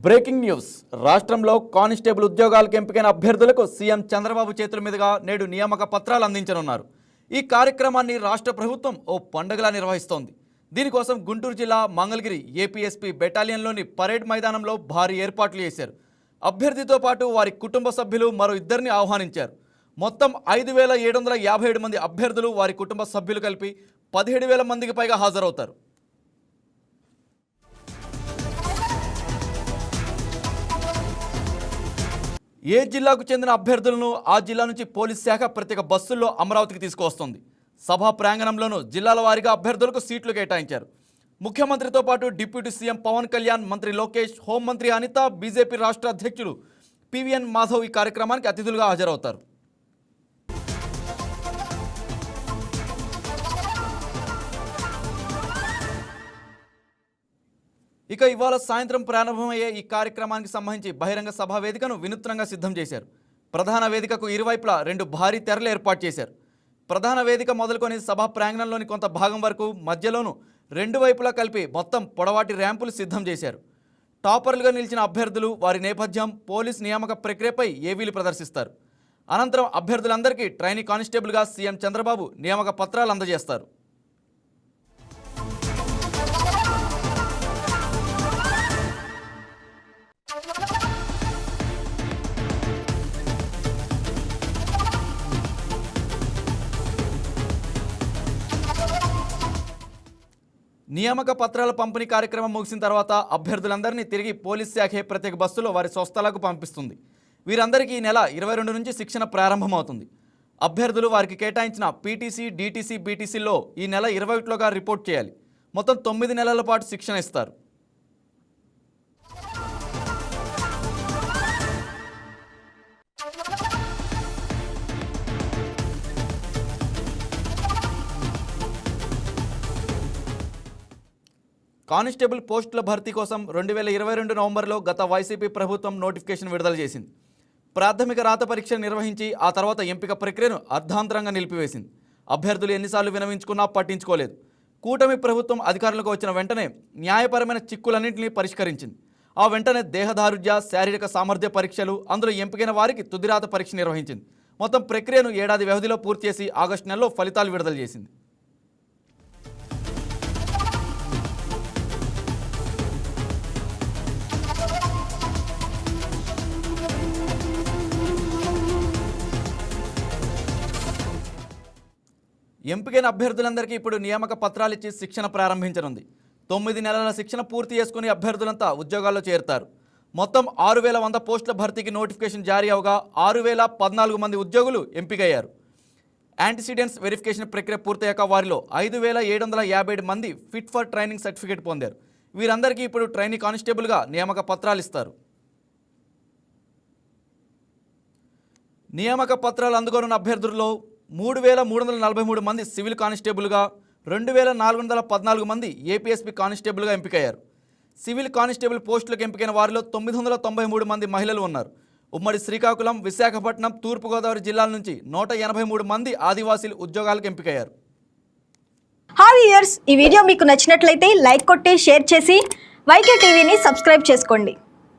Breaking news రాష్ట్రంలో constable ఉద్యోగాలకు ఎంపికైన అభ్యర్థులకు సీఎం చంద్రబాబు చేతుల మీదుగా నేడు నియామక పత్రాలు అందించనున్నారు. ఈ కార్యక్రమాన్ని రాష్ట్ర ప్రభుత్వం ఓ పండుగలా నిర్వహిస్తోంది. దీనికోసం గుంటూరు జిల్లా మంగళగిరి ఏపీఎస్పీ బెటాలియన్లోని పరేడ్ మైదానంలో భారీ ఏర్పాట్లు చేశారు. అభ్యర్థితో పాటు వారి కుటుంబ సభ్యులు మరో ఇద్దరిని ఆహ్వానించారు. మొత్తం 5,757 మంది అభ్యర్థులు వారి కుటుంబ సభ్యులు కలిపి 17,000 మందికి పైగా హాజరవుతారు. ఏ జిల్లాకు చెందిన అభ్యర్థులను ఆ జిల్లా నుంచి పోలీస్ శాఖ ప్రత్యేక బస్సుల్లో అమరావతికి తీసుకువస్తోంది. సభా ప్రాంగణంలోనూ జిల్లాల వారీగా అభ్యర్థులకు సీట్లు కేటాయించారు. ముఖ్యమంత్రితో పాటు డిప్యూటీ సీఎం పవన్ కళ్యాణ్, మంత్రి లోకేష్, హోంమంత్రి అనిత, బీజేపీ రాష్ట్ర అధ్యక్షుడు పివిఎన్ మాధవ్ ఈ కార్యక్రమానికి అతిథులుగా హాజరవుతారు. ఇక ఇవాళ సాయంత్రం ప్రారంభమయ్యే ఈ కార్యక్రమానికి సంబంధించి బహిరంగ సభా వేదికను వినూత్నంగా సిద్ధం చేశారు. ప్రధాన వేదికకు ఇరువైపులా 2 భారీ తెరలు ఏర్పాటు చేశారు. ప్రధాన వేదిక మొదలుకొని సభా ప్రాంగణంలోని కొంత భాగం వరకు మధ్యలోనూ 2 వైపులా కలిపి మొత్తం పొడవాటి ర్యాంపులు సిద్ధం చేశారు. టాపర్లుగా నిలిచిన అభ్యర్థులు, వారి నేపథ్యం, పోలీస్ నియామక ప్రక్రియపై ఏవీలు ప్రదర్శిస్తారు. అనంతరం అభ్యర్థులందరికీ ట్రైనీ కానిస్టేబుల్గా సీఎం చంద్రబాబు నియామక పత్రాలు అందజేస్తారు. నియామక పత్రాల పంపిణీ కార్యక్రమం ముగిసిన తర్వాత అభ్యర్థులందరినీ తిరిగి పోలీస్ శాఖే ప్రత్యేక బస్సులో వారి స్వస్థలాలకు పంపిస్తుంది. వీరందరికీ ఈ నెల 22 నుంచి శిక్షణ ప్రారంభమవుతుంది. అభ్యర్థులు వారికి కేటాయించిన పీటీసీ, డీటీసీ, బీటీసీలో ఈ నెల 21లోగా రిపోర్ట్ చేయాలి. మొత్తం 9 నెలల పాటు శిక్షణ ఇస్తారు. కానిస్టేబుల్ పోస్టుల భర్తీ కోసం 2022 నవంబర్లో గత వైసీపీ ప్రభుత్వం నోటిఫికేషన్ విడుదల చేసింది. ప్రాథమిక రాత పరీక్ష నిర్వహించి ఆ తర్వాత ఎంపిక ప్రక్రియను అర్ధాంతరంగా నిలిపివేసింది. అభ్యర్థులు ఎన్నిసార్లు వినవించుకున్నా పట్టించుకోలేదు. కూటమి ప్రభుత్వం అధికారంలోకి వచ్చిన వెంటనే న్యాయపరమైన చిక్కులన్నింటినీ పరిష్కరించింది. ఆ వెంటనే దేహదారుఢ్య, శారీరక సామర్థ్య పరీక్షలు, అందులో ఎంపికైన వారికి తుదిరాత పరీక్ష నిర్వహించింది. మొత్తం ప్రక్రియను ఏడాది వ్యవధిలో పూర్తి చేసి ఆగస్టు నెలలో ఫలితాలు విడుదల చేసింది. ఎంపికైన అభ్యర్థులందరికీ ఇప్పుడు నియామక పత్రాలు ఇచ్చి శిక్షణ ప్రారంభించనుంది. 9 నెలల శిక్షణ పూర్తి చేసుకుని అభ్యర్థులంతా ఉద్యోగాల్లో చేరుతారు. మొత్తం 6,100 పోస్టుల భర్తీకి నోటిఫికేషన్ జారీ అవగా 6,014 మంది ఉద్యోగులు ఎంపికయ్యారు. యాంటిసిడెంట్స్ వెరిఫికేషన్ ప్రక్రియ పూర్తయ్యాక వారిలో 5,757 మంది ఫిట్ ఫర్ ట్రైనింగ్ సర్టిఫికేట్ పొందారు. వీరందరికీ ఇప్పుడు ట్రైనీ కానిస్టేబుల్గా నియామక పత్రాలు ఇస్తారు. నియామక పత్రాలు అందుకోనున్న అభ్యర్థుల్లో 3,343 మంది సివిల్ కానిస్టేబుల్గా, 2,414 మంది ఏపీఎస్పీ కానిస్టేబుల్గా ఎంపికయ్యారు. సివిల్ కానిస్టేబుల్ పోస్టులకు ఎంపికైన వారిలో 993 మంది మహిళలు ఉన్నారు. ఉమ్మడి శ్రీకాకుళం, విశాఖపట్నం, తూర్పుగోదావరి జిల్లాల నుంచి 183 మంది ఆదివాసీలు ఉద్యోగాలకు ఎంపికయ్యారు. హాయ్ వ్యూయర్స్, ఈ వీడియో మీకు నచ్చినట్లయితే లైక్ కొట్టి షేర్ చేసి వైకే టీవీని సబ్స్క్రైబ్ చేసుకోండి.